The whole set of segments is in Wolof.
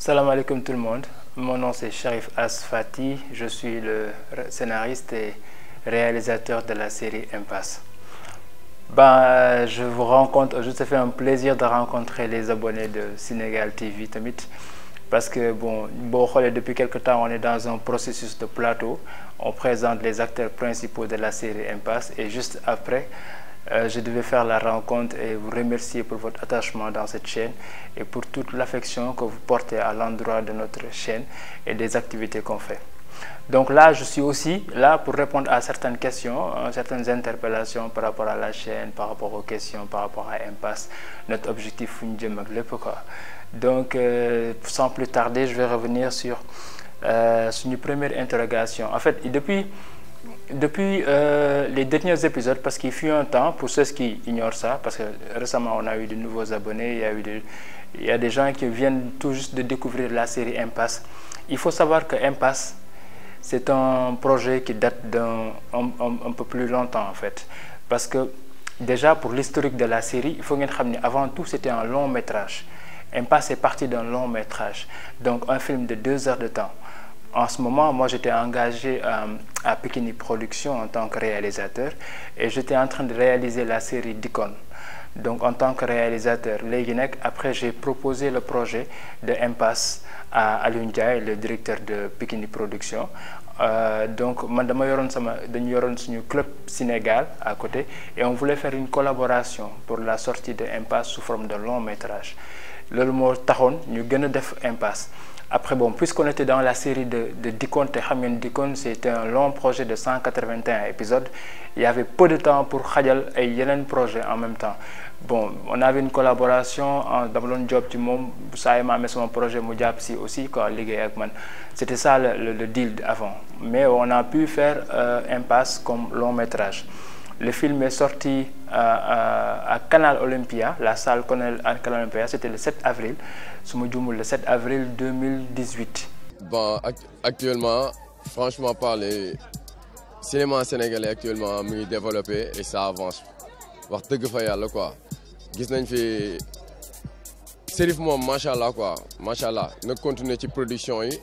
Salam alaikum tout le monde. Mon nom c'est Sharif Asfati. Je suis le scénariste et réalisateur de la série Impasse. Je vous rencontre, je te fais un plaisir de rencontrer les abonnés de Sénégal TV tamit parce que depuis quelque temps on est dans un processus de plateau. On présente les acteurs principaux de la série Impasse et juste après je devais faire la rencontre et vous remercier pour votre attachement dans cette chaîne et pour toute l'affection que vous portez à l'endroit de notre chaîne et des activités qu'on fait. Donc là, je suis aussi là pour répondre à certaines questions, certaines interpellations par rapport à la chaîne, par rapport aux questions, par rapport à Impasse, notre objectif. Donc, sans plus tarder, je vais revenir sur une première interrogation. En fait, depuis les derniers épisodes, parce qu'il fut un temps, pour ceux qui ignorent ça, parce que récemment on a eu de nouveaux abonnés, il y a des gens qui viennent tout juste de découvrir la série Impasse. Il faut savoir que Impasse, c'est un projet qui date un peu plus longtemps en fait. Parce que déjà pour l'historique de la série, il faut que avant tout c'était un long métrage. Impasse est parti d'un long métrage, donc un film de 2 heures de temps. En ce moment, moi j'étais engagé à Pikini Production en tant que réalisateur et j'étais en train de réaliser la série Dikon. Donc en tant que réalisateur, après j'ai proposé le projet de Impasse à Alioune Ndiaye, le directeur de Pikini Production. Donc nous avons un club Sénégal à côté et on voulait faire une collaboration pour la sortie de Impasse sous forme de long métrage. Le mot Tahon, nous avons fait Impasse. Après, puisqu'on était dans la série de Dikon, Dikon, c'était un long projet de 181 épisodes. Il y avait peu de temps pour Khadjal et Yelen projet en même temps. Bon, on avait une collaboration dans le job du monde, ça m'a mis sur mon projet Moudjapsi aussi, c'était ça le deal avant. Mais on a pu faire Impasse comme long métrage. Le film est sorti à Canal Olympia, la salle Canal Olympia, c'était le 7 avril, le 7 avril 2018. Bon, actuellement, franchement parler, le cinéma sénégalais actuellement est développé et ça avance. Wax deug fa yalla quoi. Gis nañ fi Serif mom machallah quoi, machallah, na continuer ci production yi.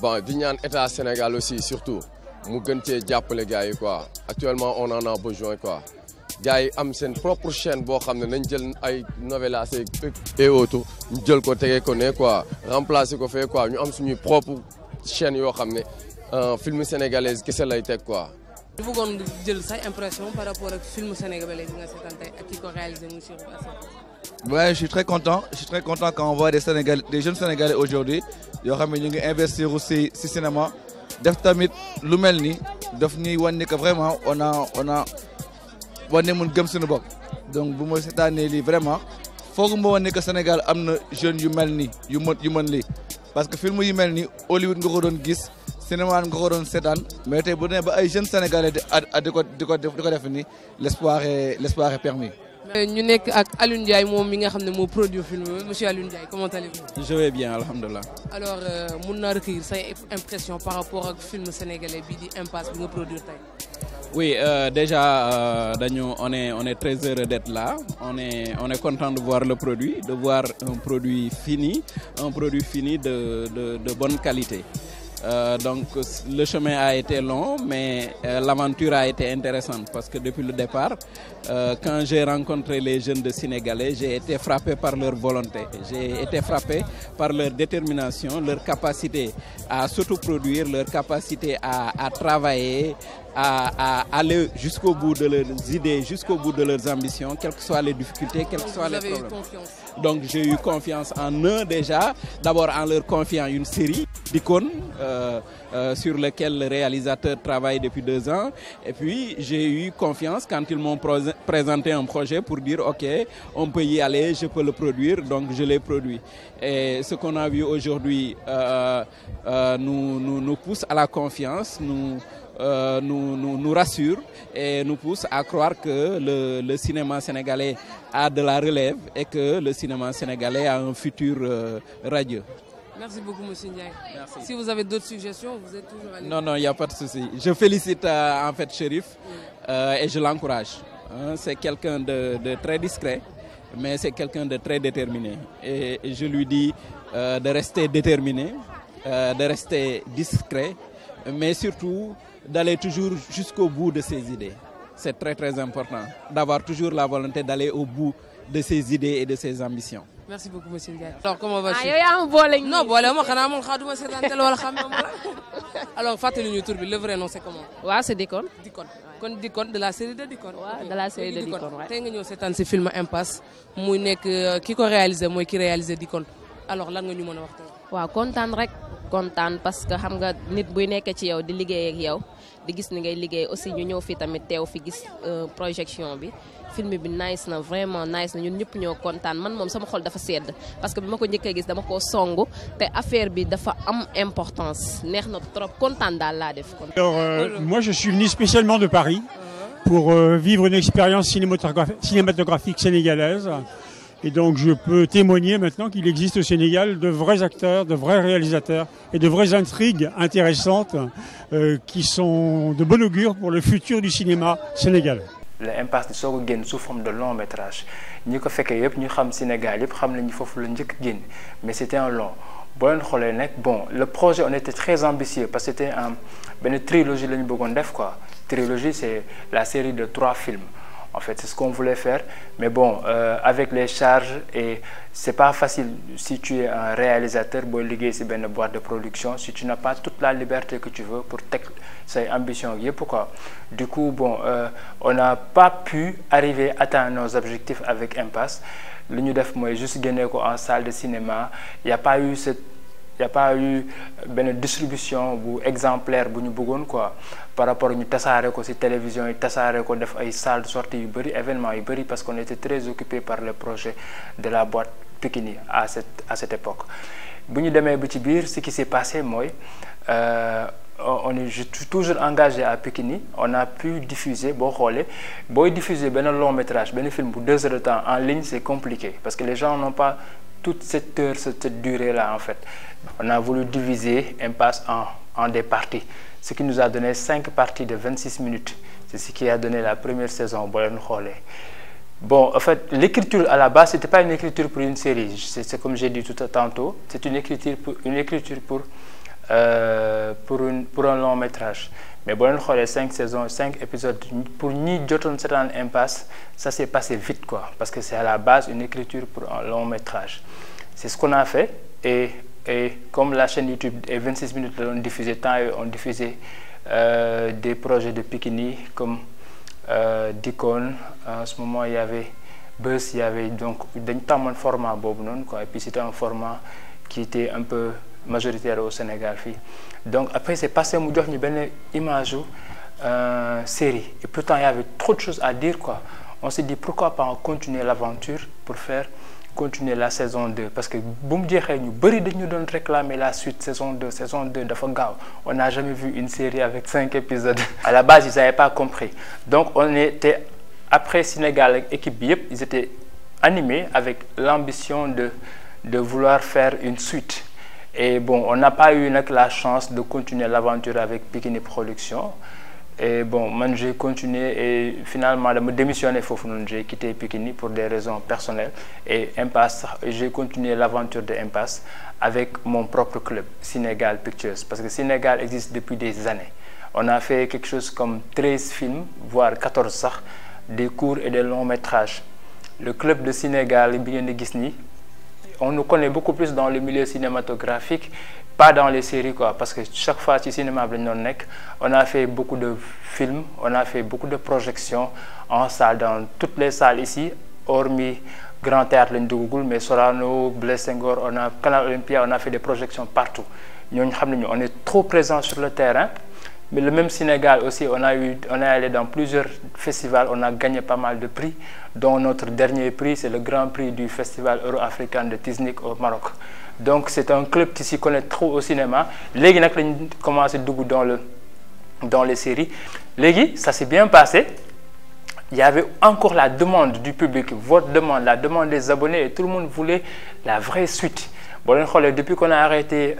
Bon, di ñaan état Sénégal aussi surtout mu gën ci jappalé gaay quoi. Actuellement on en a besoin quoi. Gaay am sen propre chaîne bo xamné nañ jël ay novelas et autres, ñu jël ko tégué ko né quoi, remplacer ko fait quoi, ñu am suñu propre chaîne yo xamné film sénégalais kessé lay tek quoi. Je voulais dire sa impression par rapport au film sénégalais qui a réalisé Monsieur Assane. Ouais, je suis très content. Je suis très content quand on voit des jeunes Sénégalais aujourd'hui. Ils ont investir aussi au cinéma. Def tamit lu melni daf ñuy wone que vraiment on a wone mun gëm suñu bok. Donc bu mo sétané li vraiment fogu mo wone que Sénégal amna jeunes yu melni yu mën li parce que film yu melni Hollywood nga ko doon gis cinéma nga ko doon sétane mais tay bu né ba ay jeunes sénégalais diko def ni l'espoir est permis. Ñu nek ak Alioune Ndiaye mom mi nga xamné mo produit film monsieur Alioune Ndiaye, comment allez-vous? Je vais bien, alhamdoulillah. Alors mun na recueillir say impression par rapport au film sénégalais bi di Impasse bi nga produire tay. Oui, déjà, on est très heureux d'être là. On est content de voir le produit, de voir un produit fini de bonne qualité. Donc le chemin a été long, mais l'aventure a été intéressante parce que depuis le départ, quand j'ai rencontré les jeunes de Sénégalais, j'ai été frappé par leur volonté, j'ai été frappé par leur détermination, leur capacité à s'autoproduire, leur capacité à travailler, à aller jusqu'au bout de leurs idées, jusqu'au bout de leurs ambitions, quelles que soient les difficultés, quels que soient les problèmes. Donc j'ai eu confiance en eux déjà, d'abord en leur confiant une série d'icônes sur lesquelles le réalisateur travaille depuis 2 ans. Et puis j'ai eu confiance quand ils m'ont présenté un projet pour dire ok, on peut y aller, je peux le produire, donc je l'ai produit. Et ce qu'on a vu aujourd'hui nous pousse à la confiance, nous rassure et nous pousse à croire que le cinéma sénégalais a de la relève et que le cinéma sénégalais a un futur radieux. Merci beaucoup, M. Ndiaye. Merci. Si vous avez d'autres suggestions, vous êtes toujours à l'écoute. Non, il n'y a pas de souci. Je félicite en fait Chérif et je l'encourage. C'est quelqu'un de très discret mais c'est quelqu'un de très déterminé. Et je lui dis de rester déterminé, de rester discret, mais surtout d'aller toujours jusqu'au bout de ses idées. C'est très très important d'avoir toujours la volonté d'aller au bout de ses idées et de ses ambitions. Merci beaucoup monsieur Ndiaye. Alors comment vas-tu? Non, boole ma xanaa moom xaaduma seetaan télé wala xam ma alors fàttali ñu tur bi le vrai nom c'est comment? waaw c'est Dikone. Dikone kon Dikone de la série de Dikone. waaw de la série de Dikone waay. tey nga ñëw seetaan si film Impasse muy nekk ki ko réalisé mooy ki réalisé Dikone alors lan nga ñu mën a wax tey. waaw kontaan rek kontaan parce que xam nga nit buy nekk ci yow di liggéey ak yow di gis ni ngay liggéey aussi ñu ñëw fi tamit teew fi gis projection bi. film bi nice na vraiment nice na ñun ñëpp ñoo kontaan man moom sama xol dafa sedd parce que bi ma ko njëkkee gis dama koo songu te affaire bi dafa am importance neex na trop kontaan daal laa def. Alors moi je suis venu spécialement de Paris pour vivre une expérience cinématographique sénégalaise et donc je peux témoigner maintenant qu'il existe au Sénégal de vrais acteurs, de vrais réalisateurs et de vraies intrigues intéressantes qui sont de bon augure pour le futur du cinéma sénégalais. L'Impasse di soog a génn sous forme de long métrage ñi ko fekkee yëpp ñu xam Sénégal yëpp xam nañu foofu la njëkk génn mais c'était un long boo leen xoolee nag bon le projet on était très ambitieux parce que c'était benn trilogie la ñu bëggoon def quoi trilogie c'est la série de 3 films en fait c'est ce qu'on voulait faire mais bon avec les charges et c'est pas facile si tu es un réalisateur booy liggéey ci benn boîte de production si tu n'as pas toute la liberté que tu veux pour teg say ambitions yëpp quoi du coup bon on n'a pas pu arriver à atteindre nos objectifs avec Impasse li ñu def mooy juste génne ko en salle de cinéma il y a pas eu benn distribution bu exemplaire bu ñu bëggoon quoi par rapport ñu tasaare ko ci télévision yi tasaare ko def ay salles de sortie yu bëri événements yu bëri parce qu'on était très occupé par le projet de la boîte Pikini à cette époque bu ñu demee ba ci biir ce qui s'est passé mooy on est toujours engagé à Pikini on a pu diffuser boo xoolee booy diffuser benn long métrage benn film bu 2 heures de temps en ligne c'est compliqué parce que les gens n'ont pas toute cette durée là en fait on a voulu diviser Impasse en des parties ce qui nous a donné 5 parties de 26 minutes c'est ce qui a donné la première saison boo leen xoolee bon en fait l'écriture à la base c'était pas une écriture pour une série c'est comme j'ai dit tantôt c'est une écriture pour un long métrage mais boo leen xoolee 5 saisons 5 épisodes pour ñi jotoon seetaan Impasse ça s'est passé vite quoi parce que c'est à la base une écriture pour un long métrage c'est ce qu'on a fait et comme la chaîne YouTube est 26 minutes la doon diffuser temps yooyu on diffusait des projets de Pikini comme Dikone en ce moment il y avait Buzz il y avait donc dañ tàmmoon format boobu noonu quoi et puis c'était un format qui était un peu majoritaire au Sénégal fii donc après c'est passé mu jox ñu benn image série et pourtant il y avait trop de choses à dire quoi on s'est dit pourquoi pas continuer l'aventure pour continuer la saison 2 parce que bu mu jeexee ñu bëri dañu doon réclamer la suite saison 2 dafa gaaw on n'a jamais vu une série avec 5 épisodes à la base ils n'avaient pas compris donc on était après Sénégal ak équipe bi yëpp ils étaient animés avec l'ambition de vouloir faire une suite et bon on n'a pas eu nag la chance de continuer l'aventure avec Pikini Production et bon man j'ai continué et finalement dama démissionné foofu noonu j'ai quitté Pikini pour des raisons personnelles et Impasse j'ai continué l'aventure de Impasse avec mon propre club Sénégal Pictures parce que Sénégal existe depuis des années on a fait quelque chose comme 13 films voire 14 sax des courts et des longs métrages le club de Sénégal bi ngeen di gis nii on nous connaît beaucoup plus dans le milieu cinématographique pas dans les séries quoi parce que chaque fois ci cinéma bi lañu doon nekk on a fait beaucoup de films on a fait beaucoup de projections en salle dans toutes les salles ici hormis Grand Théâtre lañu duggagul mais Sorano Blaise Senghor on a Canal Olympia on a fait des projections partout ñooñu xam nañu on est trop présent sur le terrain mais le même Sénégal aussi on est allé dans plusieurs festivals on a gagné pas mal de prix dont notre dernier prix c'est le grand prix du festival euro-africain de Tiznik au Maroc donc c'est un club qui s'y connaît trop au cinéma léegi nag lañu commencé dugg dans les séries léegi ça s'est bien passé il y avait encore la demande du public votre demande la demande des abonnés et tout le monde voulait la vraie suite boo leen xoolee depuis qu'on a arrêté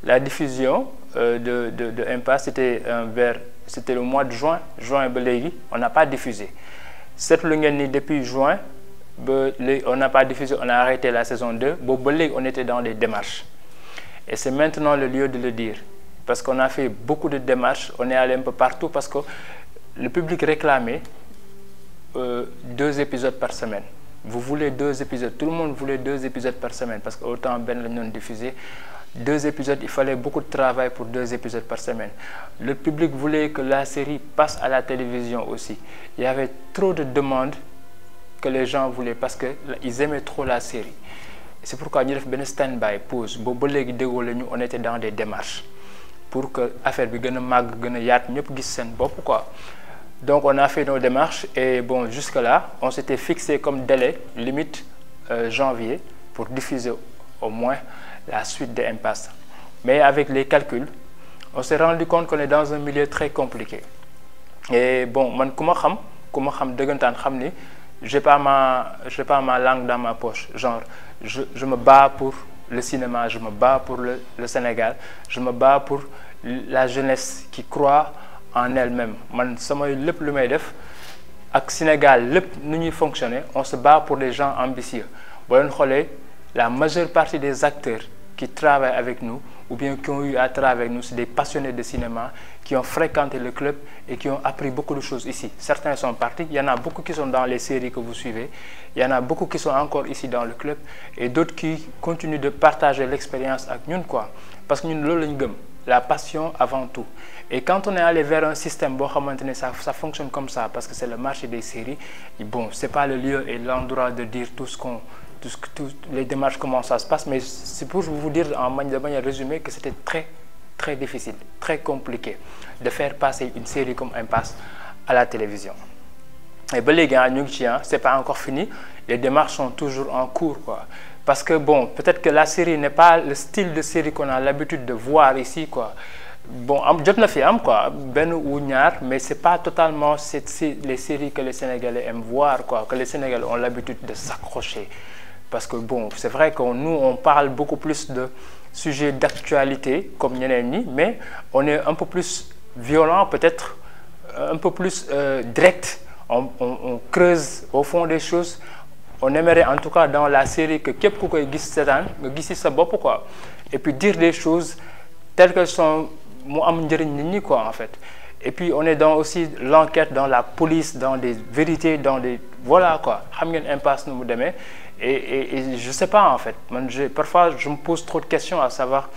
la diffusion de Impasse c'était c'était le mois de juin ba léegi on n'a pas diffusé seetlu ngeen ni depuis juin on n'a pas diffusé, on a arrêté la saison 2. On était dans des démarches. Et c'est maintenant le lieu de le dire. Parce qu'on a fait beaucoup de démarches, on est allé un peu partout parce que le public réclamait 2 épisodes par semaine. Vous voulez 2 épisodes, tout le monde voulait 2 épisodes par semaine parce qu'autant Ben l'ont diffusé. 2 épisodes, il fallait beaucoup de travail pour 2 épisodes par semaine. Le public voulait que la série passe à la télévision aussi. Il y avait trop de demandes que les gens voulaient parce qu'ils aimaient trop la série. C'est pourquoi nous avons fait un stand-by, pause. On était dans des démarches pour que l'affaire soit quoi. Donc on a fait nos démarches et bon, jusque-là, on s'était fixé comme délai, limite janvier, pour diffuser au moins la suite de Impasse. Mais avec les calculs, on s'est rendu compte qu'on est dans un milieu très compliqué. Et bon, moi, j'ai pas ma langue dans ma poche. Genre, je me bats pour le cinéma, je me bats pour le Sénégal, je me bats pour la jeunesse qui croit en elle-même. Man, avec Sénégal, nous fonctionnons, on se bat pour les gens ambitieux. La majeure partie des acteurs qui travaillent avec nous ou bien qui ont eu à travailler avec nous, c'est des passionnés de cinéma qui ont fréquenté le club et qui ont appris beaucoup de choses ici. Certains sont partis, il y en a beaucoup qui sont dans les séries que vous suivez, il y en a beaucoup qui sont encore ici dans le club et d'autres qui continuent de partager l'expérience avec nous, quoi. Parce que nous, la passion avant tout. Et quand on est allé vers un système, ça fonctionne comme ça parce que c'est le marché des séries, et bon, ce n'est pas le lieu et l'endroit de dire toutes les démarches, comment ça se passe, mais c'est pour vous dire en manière résumée que c'était très difficile, très compliqué de faire passer une série comme Impasse à la télévision. Et les gars, c'est pas encore fini, les démarches sont toujours en cours, quoi. Parce que bon, peut-être que la série n'est pas le style de série qu'on a l'habitude de voir ici, quoi. Bon, quoi, ben ou ñaar, mais c'est pas totalement les séries que les Sénégalais aiment voir, quoi, que les Sénégalais ont l'habitude de s'accrocher. Parce que bon, c'est vrai que nous, on parle beaucoup plus de sujets d'actualité, comme Nyeneni, mais on est un peu plus violent, peut-être un peu plus direct. On creuse au fond des choses. On aimerait en tout cas dans la série que Kep Koukoy Gissi sa bop, quoi. Et puis dire des choses telles qu'elles sont, quoi, en fait. Et puis on est dans aussi l'enquête dans la police, dans des vérités, dans des... Voilà, quoi. Impasse nous demain. Et je ne sais pas, en fait. Parfois, je me pose trop de questions à savoir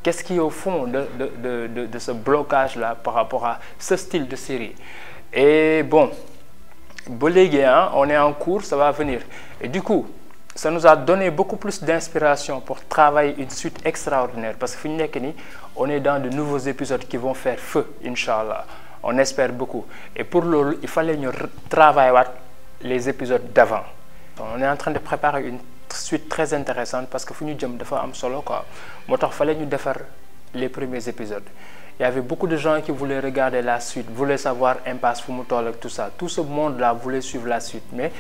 qu'est-ce qui est au fond de ce blocage-là par rapport à ce style de série. Et bon, on est en cours, ça va venir. Et du coup, ça nous a donné beaucoup plus d'inspiration pour travailler une suite extraordinaire. Parce que on est dans de nouveaux épisodes qui vont faire feu, Inch'Allah. On espère beaucoup. Et pour l'eau, il fallait nous travailler les épisodes d'avant. On est en train de préparer une suite très intéressante parce que nous avons solo, quoi. Il fallait nous faire les premiers épisodes. Il y avait beaucoup de gens qui voulaient regarder la suite, voulaient savoir Impasse, Fumutol, tout ça. Tout ce monde-là voulait suivre la suite. Mais les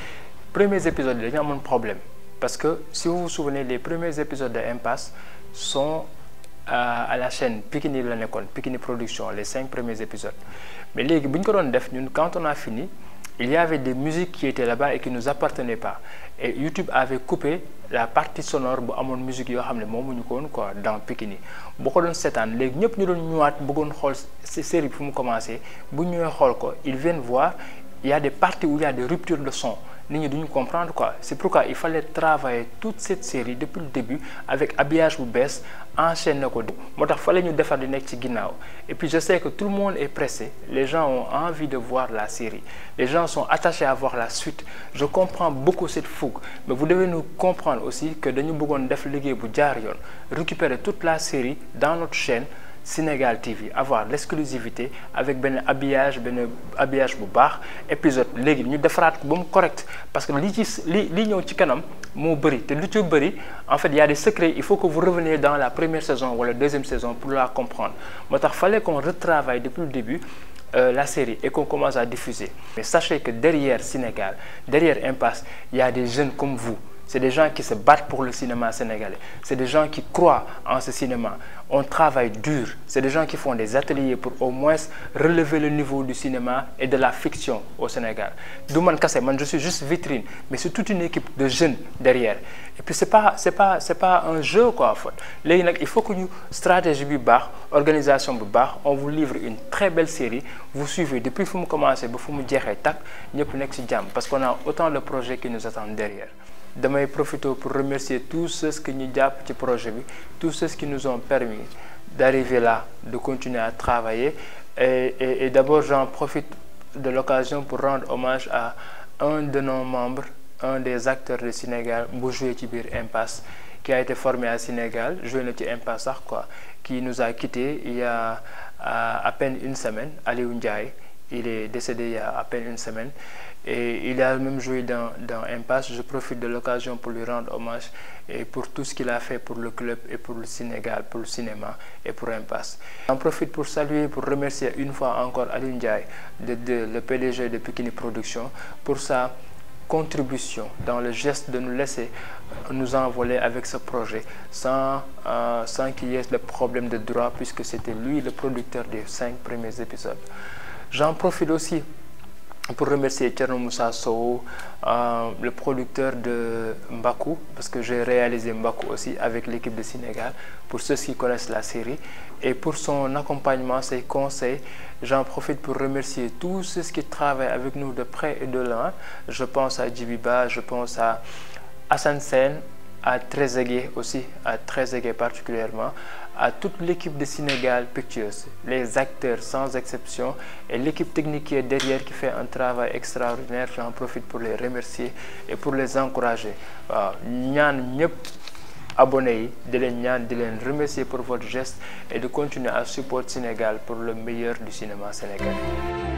premiers épisodes, il y a un problème. Parce que si vous vous souvenez, les premiers épisodes de Impasse sont à la chaîne Pikini Lanekon, Pikini Production, les 5 premiers épisodes. Mais quand on a fini, il y avait des musiques qui étaient là-bas et qui ne nous appartenaient pas. Et YouTube avait coupé la partie sonore de la musique dans Pikini. Beaucoup de 7 ans, les gens qui ont ces séries pour commencer, ils viennent voir, il y a des parties où il y a des ruptures de son. Nous devons comprendre quoi. C'est pourquoi il fallait travailler toute cette série depuis le début avec habillage ou baisse, enchaîner le code. Il fallait nous faire des Et puis je sais que tout le monde est pressé. Les gens ont envie de voir la série. Les gens sont attachés à voir la suite. Je comprends beaucoup cette fougue. Mais vous devez nous comprendre aussi que nous devons récupérer toute la série dans notre chaîne Sénégal TV, avoir l'exclusivité avec un habillage baax épisode légui ñu defaraat ko bam correct parce que li ñëw ci kanam mo bari té lu ci bari en fait il y a des secrets, il faut que vous reveniez dans la première saison ou la deuxième saison pour la comprendre. Motax fallait qu'on retravaille depuis le début la série et qu'on commence à diffuser. Mais sachez que derrière Sénégal, derrière Impasse, il y a des jeunes comme vous C'est des gens qui se battent pour le cinéma sénégalais. C'est des gens qui croient en ce cinéma. On travaille dur. C'est des gens qui font des ateliers pour au moins relever le niveau du cinéma et de la fiction au Sénégal. Douman Kassé, je suis juste vitrine, mais c'est toute une équipe de jeunes derrière. Et puis c'est pas un jeu quoi en fait. Là, il faut que nous stratégie bi baax, organisation bi baax, on vous livre une très belle série. Vous suivez depuis que vous commencez, ba fu mu jeexee tak, ñëpp nekk ci jàmm parce qu'on a autant de projets qui nous attendent derrière. Damay profiter pour remercier tous ceux qui nous jàpp ci projet bi, tous ceux qui nous ont permis d'arriver là, de continuer à travailler. Et d'abord, j'en profite de l'occasion pour rendre hommage à un de nos membres, un des acteurs du Sénégal, Boujoué Tibir Impasse, qui a été formé à Sénégal, joué notre Impasse, quoi, qui nous a quittés il y a à peine une semaine, Aliou Ndiaye. Il est décédé il y a à peine une semaine et il a même joué dans Impasse. Je profite de l'occasion pour lui rendre hommage et pour tout ce qu'il a fait pour le club et pour le Sénégal, pour le cinéma et pour Impasse. J'en profite pour saluer, pour remercier une fois encore Aliou Ndiaye, le PDG de Pikini Production, pour sa contribution dans le geste de nous laisser nous envoler avec ce projet sans qu'il y ait de problème de droit puisque c'était lui le producteur des 5 premiers épisodes. J'en profite aussi pour remercier Thierno Moussa Sow, le producteur de Mbaku, parce que j'ai réalisé Mbaku aussi avec l'équipe de Sénégal, pour ceux qui connaissent la série, et pour son accompagnement, ses conseils. J'en profite pour remercier tous ceux qui travaillent avec nous de près et de loin. Je pense à Djibiba, je pense à Hassan Sen, à Trezeguet aussi, à Trezeguet particulièrement, à toute l'équipe de Sénégal Pictures, les acteurs sans exception et l'équipe technique qui est derrière qui fait un travail extraordinaire. J'en profite pour les remercier et pour les encourager. Ñaan ñëpp abonnés yi di leen remercier pour votre geste et de continuer à supporter Sénégal pour le meilleur du cinéma sénégalais.